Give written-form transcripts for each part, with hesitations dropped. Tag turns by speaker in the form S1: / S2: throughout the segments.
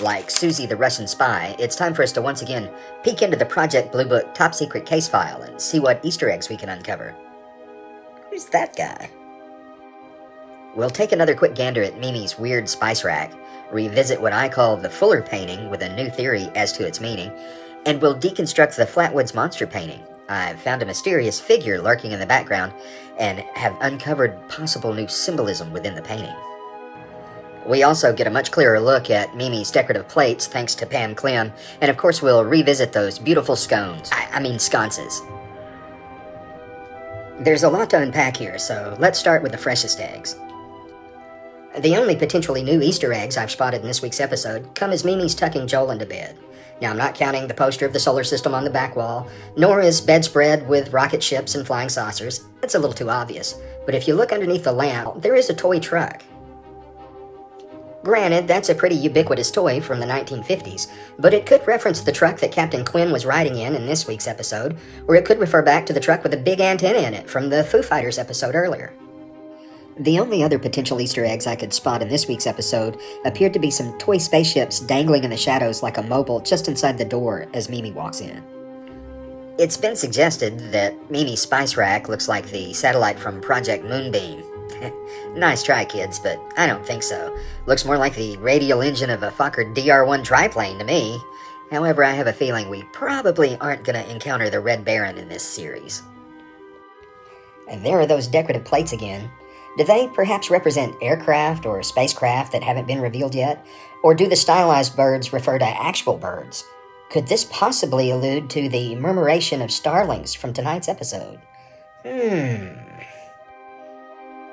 S1: like Susie the Russian spy, it's time for us to once again peek into the Project Blue Book top secret case file and see what Easter eggs we can uncover. Who's that guy? We'll take another quick gander at Mimi's weird spice rack, revisit what I call the Fuller painting with a new theory as to its meaning, and we'll deconstruct the Flatwoods monster painting. I've found a mysterious figure lurking in the background and have uncovered possible new symbolism within the painting. We also get a much clearer look at Mimi's decorative plates thanks to Pam Clem, and of course we'll revisit those beautiful scones. I mean sconces. There's a lot to unpack here, so let's start with the freshest eggs. The only potentially new Easter eggs I've spotted in this week's episode come as Mimi's tucking Joel into bed. Now, I'm not counting the poster of the solar system on the back wall, nor is bedspread with rocket ships and flying saucers. That's a little too obvious. But if you look underneath the lamp, there is a toy truck. Granted, that's a pretty ubiquitous toy from the 1950s, but it could reference the truck that Captain Quinn was riding in this week's episode, or it could refer back to the truck with a big antenna in it from the Foo Fighters episode earlier. The only other potential Easter eggs I could spot in this week's episode appeared to be some toy spaceships dangling in the shadows like a mobile just inside the door as Mimi walks in. It's been suggested that Mimi's spice rack looks like the satellite from Project Moonbeam. Nice try, kids, but I don't think so. Looks more like the radial engine of a Fokker DR-1 triplane to me. However, I have a feeling we probably aren't going to encounter the Red Baron in this series. And there are those decorative plates again. Do they perhaps represent aircraft or spacecraft that haven't been revealed yet? Or do the stylized birds refer to actual birds? Could this possibly allude to the murmuration of starlings from tonight's episode?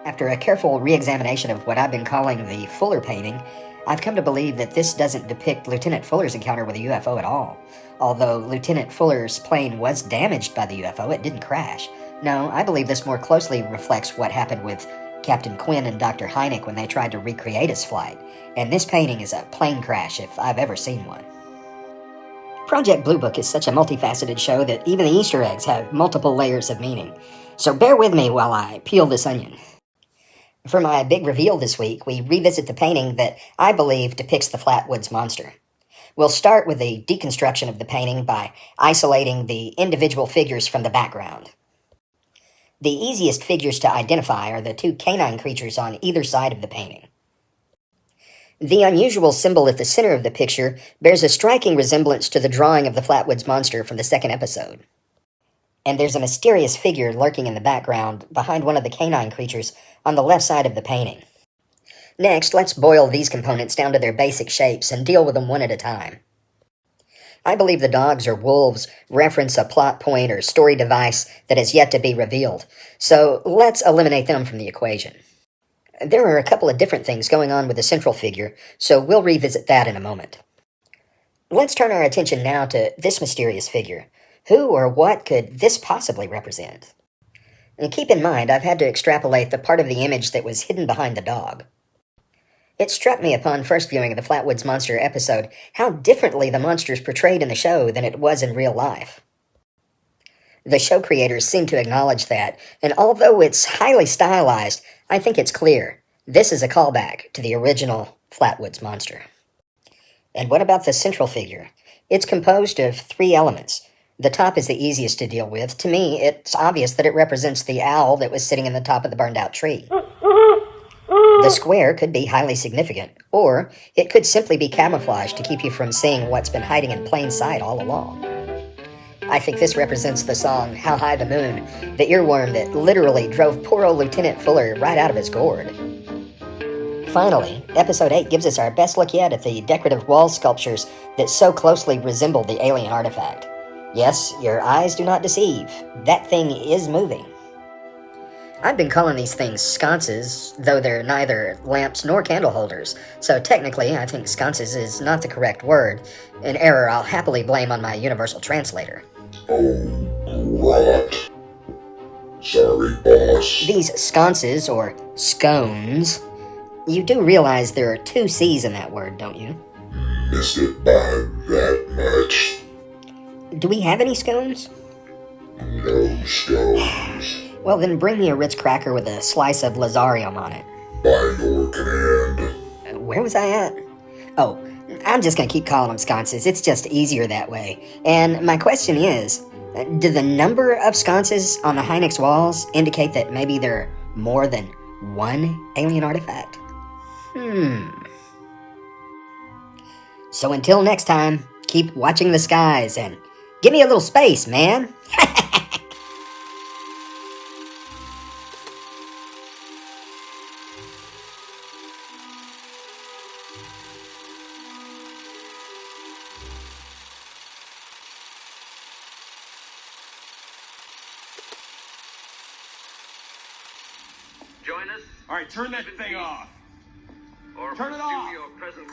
S1: After a careful re-examination of what I've been calling the Fuller painting, I've come to believe that this doesn't depict Lieutenant Fuller's encounter with a UFO at all. Although Lieutenant Fuller's plane was damaged by the UFO, it didn't crash. No, I believe this more closely reflects what happened with Captain Quinn and Dr. Hynek when they tried to recreate his flight, and this painting is a plane crash if I've ever seen one. Project Blue Book is such a multifaceted show that even the Easter eggs have multiple layers of meaning, so bear with me while I peel this onion. For my big reveal this week, we revisit the painting that I believe depicts the Flatwoods monster. We'll start with a deconstruction of the painting by isolating the individual figures from the background. The easiest figures to identify are the two canine creatures on either side of the painting. The unusual symbol at the center of the picture bears a striking resemblance to the drawing of the Flatwoods monster from the second episode. And there's a mysterious figure lurking in the background behind one of the canine creatures on the left side of the painting. Next, let's boil these components down to their basic shapes and deal with them one at a time. I believe the dogs or wolves reference a plot point or story device that has yet to be revealed, so let's eliminate them from the equation. There are a couple of different things going on with the central figure, so we'll revisit that in a moment. Let's turn our attention now to this mysterious figure. Who or what could this possibly represent? And keep in mind, I've had to extrapolate the part of the image that was hidden behind the dog. It struck me upon first viewing of the Flatwoods Monster episode how differently the monster is portrayed in the show than it was in real life. The show creators seem to acknowledge that, and although it's highly stylized, I think it's clear this is a callback to the original Flatwoods Monster. And what about the central figure? It's composed of three elements. The top is the easiest to deal with. To me, it's obvious that it represents the owl that was sitting in the top of the burned-out tree. The square could be highly significant, or it could simply be camouflage to keep you from seeing what's been hiding in plain sight all along. I think this represents the song How High the Moon, the earworm that literally drove poor old Lieutenant Fuller right out of his gourd. Finally, Episode 8 gives us our best look yet at the decorative wall sculptures that so closely resemble the alien artifact. Yes, your eyes do not deceive. That thing is moving. I've been calling these things sconces, though they're neither lamps nor candle holders, so technically I think sconces is not the correct word, an error I'll happily blame on my universal translator.
S2: Oh, rot. Sorry, boss.
S1: These sconces, or scones, you do realize there are two C's in that word, don't you?
S2: Missed it by that much.
S1: Do we have any scones?
S2: No scones.
S1: Well, then bring me a Ritz cracker with a slice of Lazarium on it.
S2: By your command.
S1: Where was I at? Oh, I'm just gonna keep calling them sconces. It's just easier that way. And my question is, do the number of sconces on the Hynix walls indicate that maybe there are more than one alien artifact? So until next time, keep watching the skies and give me a little space, man.
S3: Join us.
S4: All right, turn that thing off.
S3: Or
S4: Turn it
S3: pursue
S4: off.
S3: your present